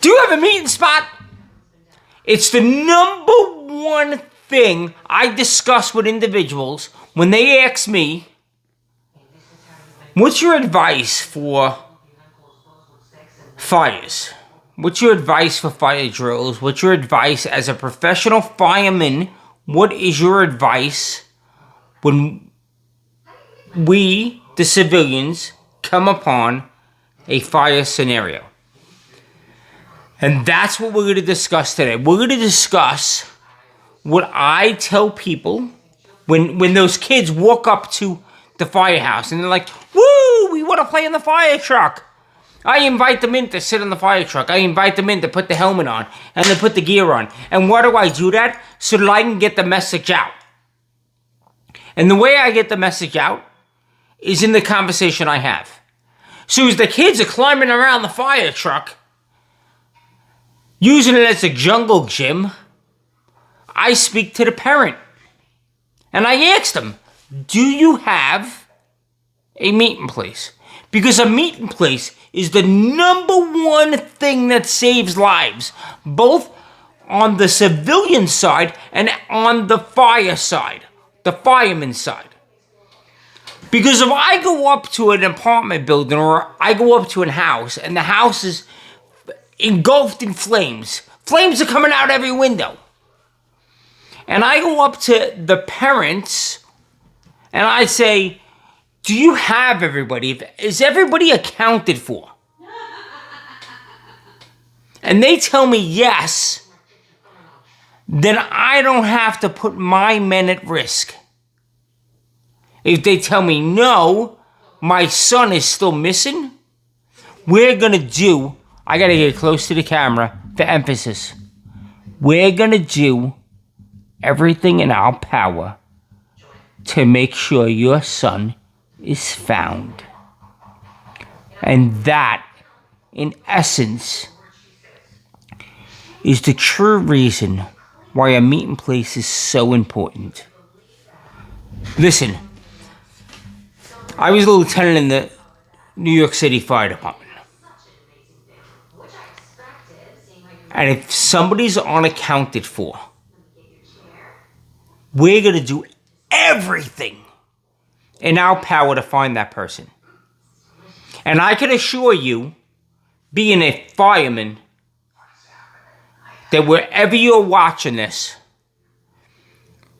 Do you have a meeting spot? It's the number one thing I discuss with individuals when they ask me, what's your advice for fires? What's your advice for fire drills? What's your advice as a professional fireman? What is your advice when we, the civilians, come upon a fire scenario? And that's what we're going to discuss today. We're going to discuss what I tell people when those kids walk up to the firehouse and they're like, woo, we want to play in the fire truck. I invite them in to sit in the fire truck. I invite them in to put the helmet on and to put the gear on. And why do I do that? So that I can get the message out. And the way I get the message out is in the conversation I have. So as the kids are climbing around the fire truck, using it as a jungle gym, I speak to the parent. And I ask them, do you have a meeting place? Because a meeting place is the number one thing that saves lives, both on the civilian side and on the fire side, the fireman side. Because if I go up to an apartment building or I go up to a house and the house is engulfed in flames, flames are coming out every window, and I go up to the parents and I say, do you have everybody? Is everybody accounted for? And they tell me yes, then I don't have to put my men at risk. If they tell me no, my son is still missing, we're gonna do, I gotta get close to the camera for emphasis. We're gonna do everything in our power to make sure your son is found. And that, in essence, is the true reason why a meeting place is so important. Listen, I was a lieutenant in the New York City Fire Department. And if somebody's unaccounted for, we're going to do everything in our power to find that person. And I can assure you, being a fireman, that wherever you're watching this,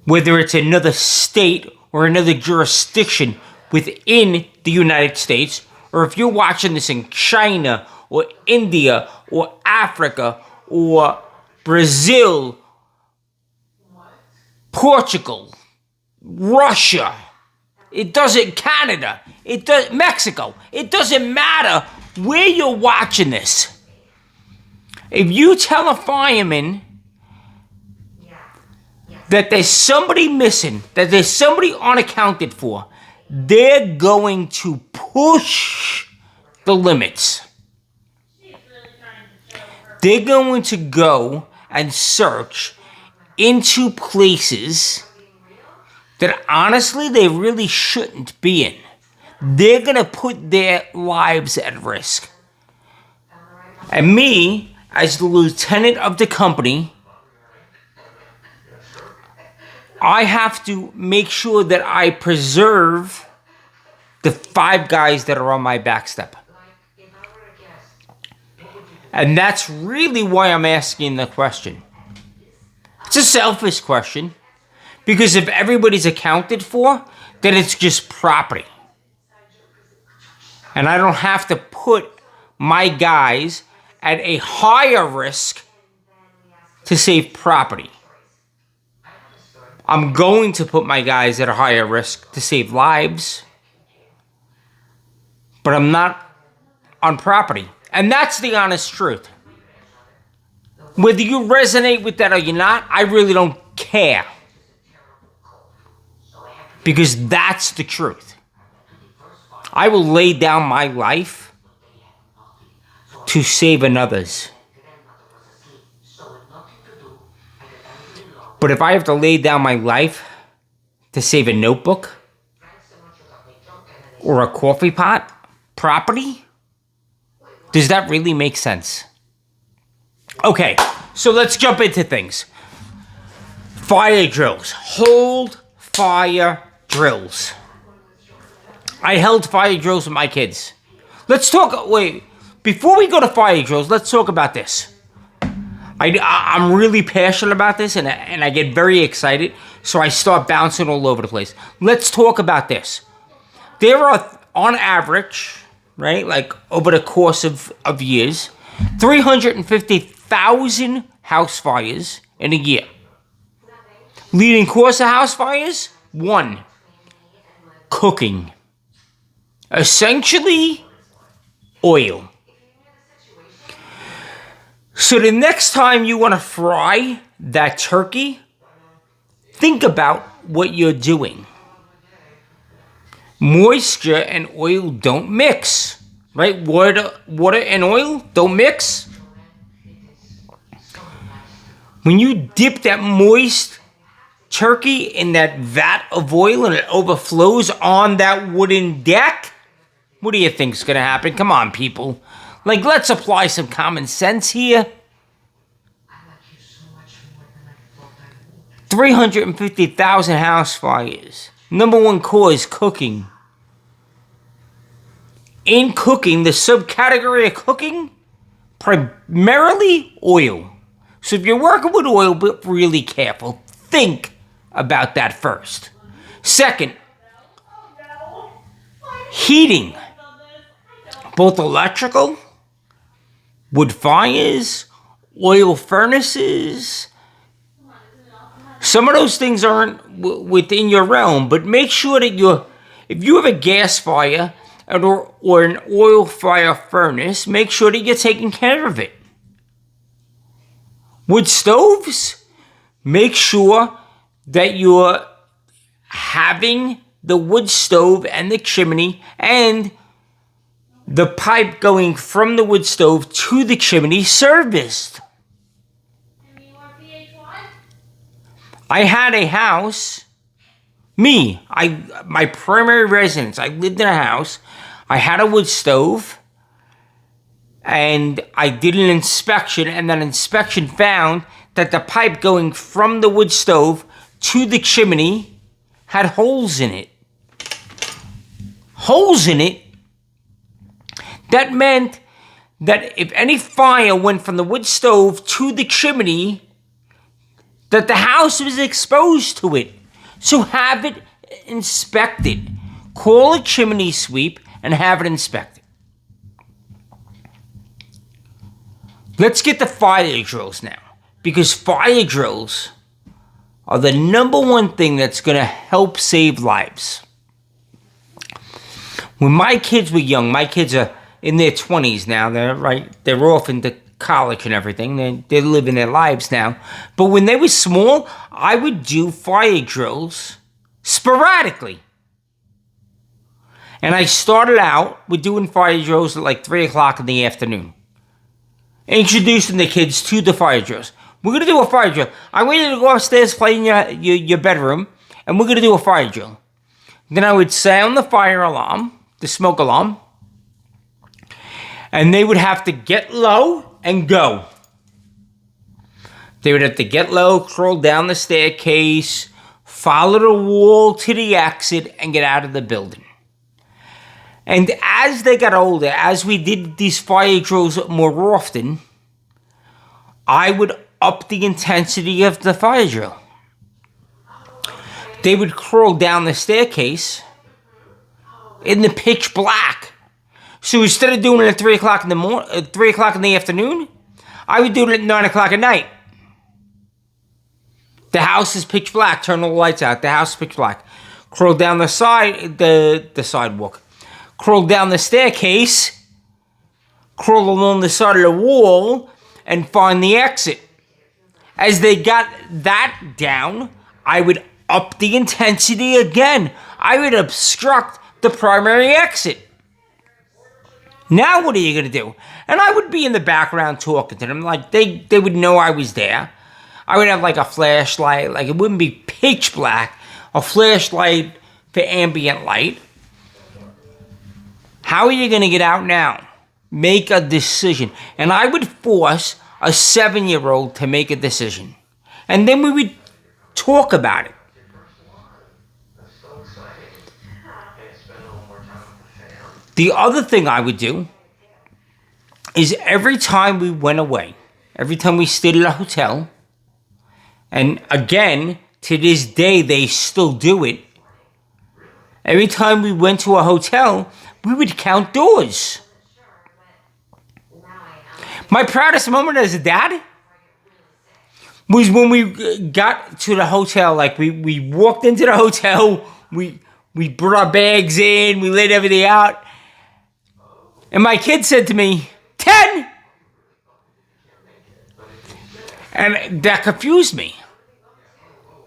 whether it's another state or another jurisdiction within the United States, or if you're watching this in China or India or Africa or Brazil, Portugal, Russia, Canada, Mexico, it doesn't matter where you're watching this. If you tell a fireman that there's somebody missing, that there's somebody unaccounted for, they're going to push the limits. They're going to go and search into places that honestly they really shouldn't be in. They're going to put their lives at risk. And me, as the lieutenant of the company, I have to make sure that I preserve the 5 guys that are on my backstep. And that's really why I'm asking the question. It's a selfish question. Because if everybody's accounted for, then it's just property. And I don't have to put my guys at a higher risk to save property. I'm going to put my guys at a higher risk to save lives. But I'm not on property. And that's the honest truth. Whether you resonate with that or you're not, I really don't care. Because that's the truth. I will lay down my life to save another's. But if I have to lay down my life to save a notebook or a coffee pot, property, Does that really make sense? Okay, so let's jump into things. Fire drills. Hold fire drills. I held fire drills with my kids. Let's talk, wait, before we go to fire drills, let's talk about this. I'm really passionate about this, and I get very excited, so I start bouncing all over the place. Let's talk about this. There are, on average, right, like over the course of years, 350,000 house fires in a year. Leading cause of house fires? 1, cooking. Essentially, oil. So the next time you want to fry that turkey, think about what you're doing. Moisture and oil don't mix, right? Water and oil don't mix. When you dip that moist turkey in that vat of oil and it overflows on that wooden deck, what do you think's gonna happen? Come on, people. Like, let's apply some common sense here. 350,000 house fires. Number 1 cause, cooking. In cooking, the subcategory of cooking, primarily oil. So if you're working with oil, be really careful. Think about that first. Second, heating. Both electrical, wood fires, oil furnaces. Some of those things aren't within your realm, but make sure that if you have a gas fire or an oil fire furnace, make sure that you're taking care of it. Wood stoves, make sure that you're having the wood stove and the chimney and the pipe going from the wood stove to the chimney serviced. I had a house, my primary residence, I lived in a house, I had a wood stove, and I did an inspection, and that inspection found that the pipe going from the wood stove to the chimney had holes in it. Holes in it? That meant that if any fire went from the wood stove to the chimney, that the house was exposed to it. So have it inspected. Call a chimney sweep and have it inspected. Let's get to fire drills now, because fire drills are the number 1 thing that's going to help save lives. When my kids were young, my kids are in their 20s now. They're off into college and everything. They're living their lives now. But when they were small, I would do fire drills sporadically. And I started out with doing fire drills at like 3 o'clock in the afternoon. Introducing the kids to the fire drills. We're going to do a fire drill. I want you to go upstairs, play in your bedroom, and we're going to do a fire drill. Then I would sound the fire alarm, the smoke alarm, and they would have to get low and go. They would have to get low, crawl down the staircase, follow the wall to the exit, and get out of the building. And as they got older, as we did these fire drills more often, I would up the intensity of the fire drill. They would crawl down the staircase in the pitch black. So instead of doing it at 3 o'clock in the 3 o'clock in the afternoon, I would do it at 9 o'clock at night. The house is pitch black. Turn all the lights out. The house is pitch black. Crawl down the sidewalk. Crawl down the staircase. Crawl along the side of the wall and find the exit. As they got that down, I would up the intensity again. I would obstruct the primary exit. Now what are you going to do? And I would be in the background talking to them. Like, they would know I was there. I would have like a flashlight. Like, it wouldn't be pitch black. A flashlight for ambient light. How are you going to get out now? make a decision. And I would force a 7-year-old to make a decision. And then we would talk about it. The other thing I would do is every time we went away, every time we stayed at a hotel, and again, to this day, they still do it. Every time we went to a hotel, we would count doors. My proudest moment as a dad was when we got to the hotel. Like, we walked into the hotel, we brought our bags in, we laid everything out. And my kid said to me, 10! And that confused me.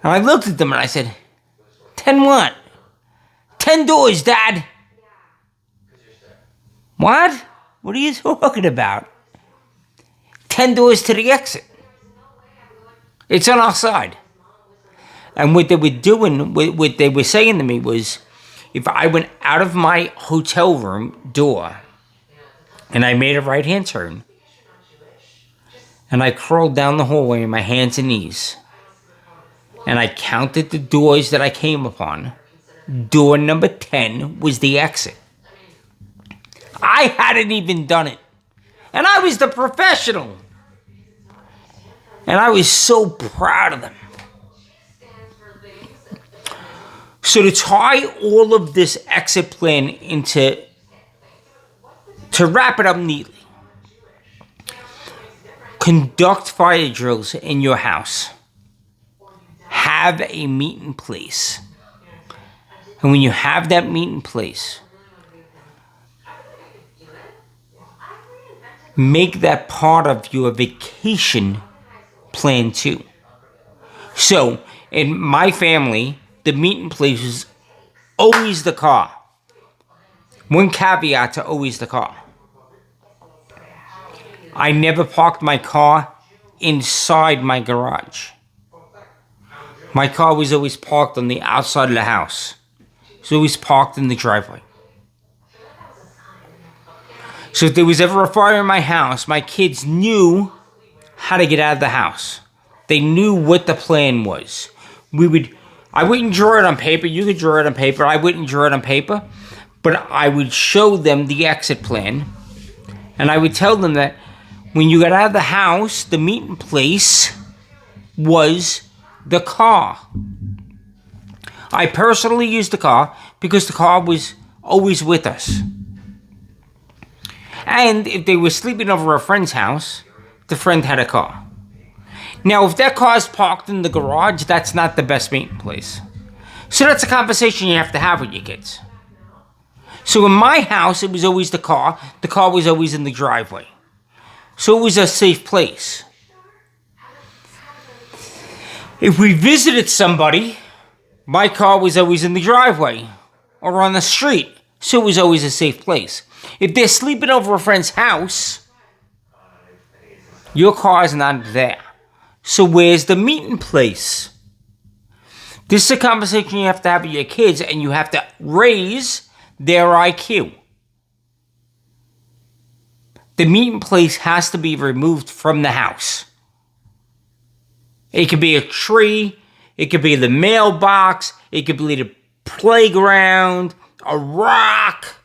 And I looked at them and I said, 10 what? 10 doors, Dad. What? What are you talking about? 10 doors to the exit. It's on our side. And what they were doing, what they were saying to me was, if I went out of my hotel room door and I made a right-hand turn, and I crawled down the hallway on my hands and knees, and I counted the doors that I came upon, door number 10 was the exit. I hadn't even done it. And I was the professional. And I was so proud of them. So to tie all of this exit plan to wrap it up neatly, conduct fire drills in your house. Have a meeting place. And when you have that meeting place, make that part of your vacation plan too. So, in my family, the meeting place is always the car. One caveat to always the car. I never parked my car inside my garage. My car was always parked on the outside of the house. It was always parked in the driveway. So if there was ever a fire in my house, my kids knew how to get out of the house. They knew what the plan was. I wouldn't draw it on paper. You could draw it on paper. I wouldn't draw it on paper. But I would show them the exit plan. And I would tell them that when you got out of the house, the meeting place was the car. I personally used the car because the car was always with us. And if they were sleeping over a friend's house, the friend had a car. Now, if that car is parked in the garage, that's not the best meeting place. So that's a conversation you have to have with your kids. So in my house, it was always the car. The car was always in the driveway. So it was a safe place. If we visited somebody, my car was always in the driveway or on the street. So it was always a safe place. If they're sleeping over a friend's house, your car is not there. So where's the meeting place? This is a conversation you have to have with your kids, and you have to raise their IQ. The meeting place has to be removed from the house. It could be a tree, it could be the mailbox, it could be the playground, a rock.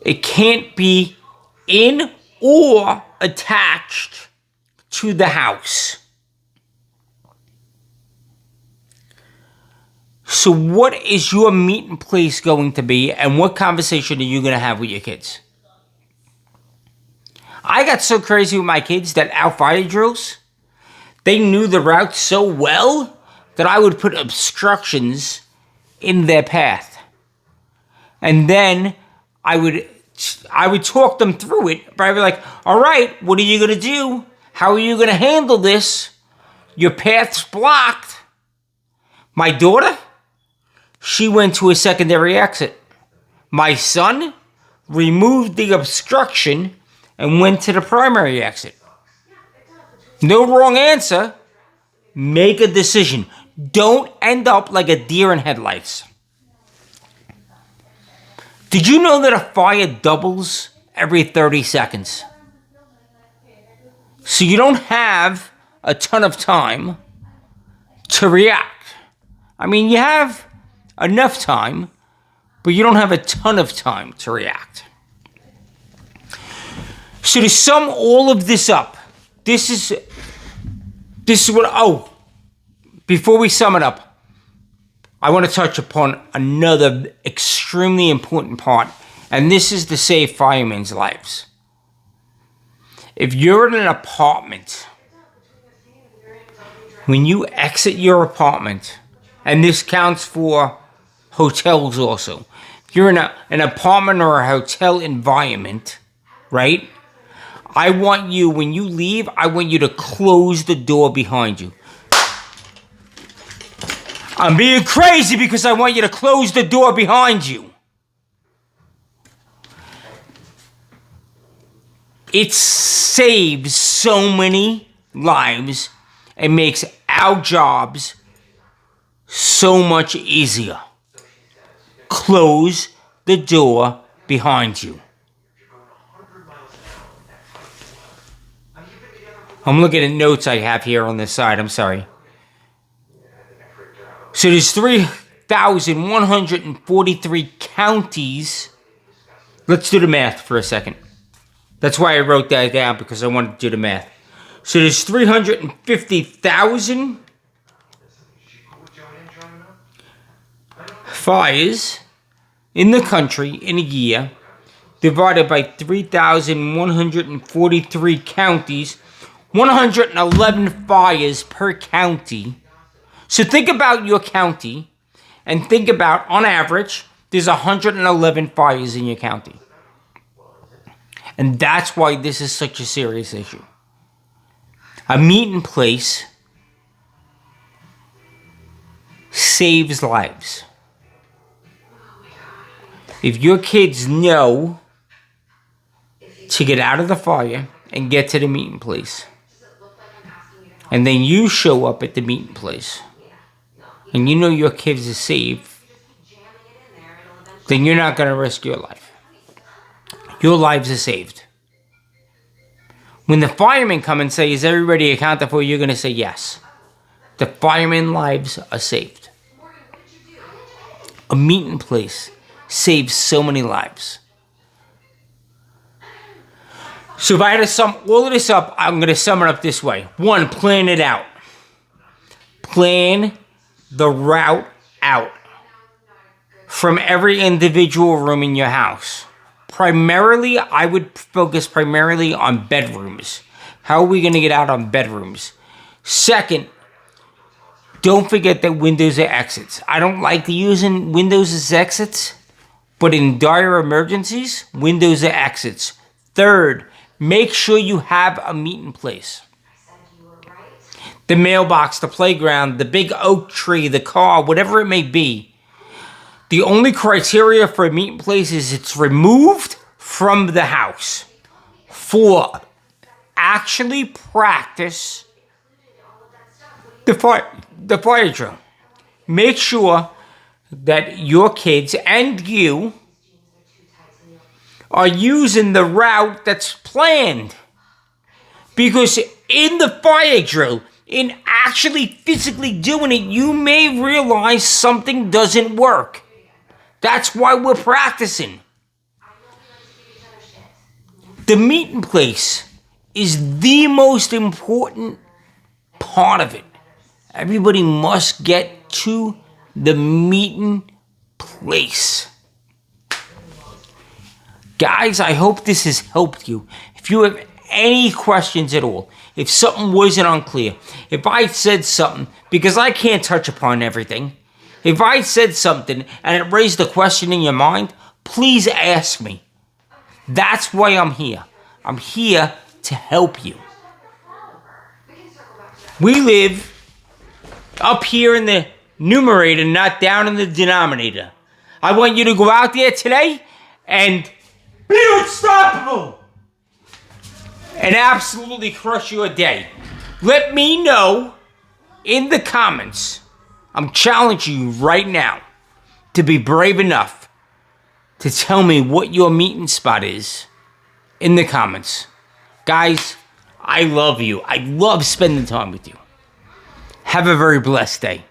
It can't be in or attached to the house. So what is your meeting place going to be, and what conversation are you going to have with your kids? I got so crazy with my kids that our fire drills, they knew the route so well that I would put obstructions in their path. And then I would talk them through it, but I'd be like, all right, what are you going to do? How are you going to handle this? Your path's blocked. My daughter, she went to a secondary exit. My son removed the obstruction and went to the primary exit. No wrong answer. Make a decision. Don't end up like a deer in headlights. Did you know that a fire doubles every 30 seconds. So you don't have a ton of time to react. I mean, you have enough time, but you don't have a ton of time to react. So to sum all of this up, this is what, before we sum it up, I want to touch upon another extremely important part, and this is to save firemen's lives. If you're in an apartment, when you exit your apartment, and this counts for hotels also, if you're in an apartment or a hotel environment, right? I want you, when you leave, I want you to close the door behind you. I'm being crazy because I want you to close the door behind you. It saves so many lives and makes our jobs so much easier. Close the door behind you. I'm looking at notes I have here on this side. I'm sorry. So there's 3,143 counties. Let's do the math for a second. That's why I wrote that down, because I wanted to do the math. So there's 350,000 fires in the country in a year, divided by 3,143 counties, 111 fires per county. So think about your county and think about, on average, there's 111 fires in your county. And that's why this is such a serious issue. A meeting place saves lives. If your kids know to get out of the fire and get to the meeting place, and then you show up at the meeting place, and you know your kids are safe, then you're not going to risk your life. Your lives are saved. When the firemen come and say, is everybody accounted for? You're going to say yes. The firemen lives are saved. A meeting place saves so many lives. So if I had to sum all of this up, I'm going to sum it up this way. 1, plan it out. Plan the route out from every individual room in your house. Primarily, I would focus primarily on bedrooms. How are we going to get out on bedrooms? Second, don't forget that windows are exits. I don't like using windows as exits, but in dire emergencies, windows are exits. Third, make sure you have a meeting place. The mailbox, the playground, the big oak tree, the car, whatever it may be. The only criteria for a meeting place is it's removed from the house. 4, actually practice the fire drill. Make sure that your kids and you are using the route that's planned. Because in the fire drill, in actually physically doing it, you may realize something doesn't work. That's why we're practicing. The meeting place is the most important part of it. Everybody must get to the meeting place. Guys, I hope this has helped you. If you have any questions at all, if something wasn't unclear, if I said something, because I can't touch upon everything, if I said something and it raised a question in your mind, please ask me. That's why I'm here. I'm here to help you. We live up here in the numerator, not down in the denominator. I want you to go out there today and be unstoppable and absolutely crush your day. Let me know in the comments. I'm challenging you right now to be brave enough to tell me what your meeting spot is in the comments. Guys, I love you. I love spending time with you. Have a very blessed day.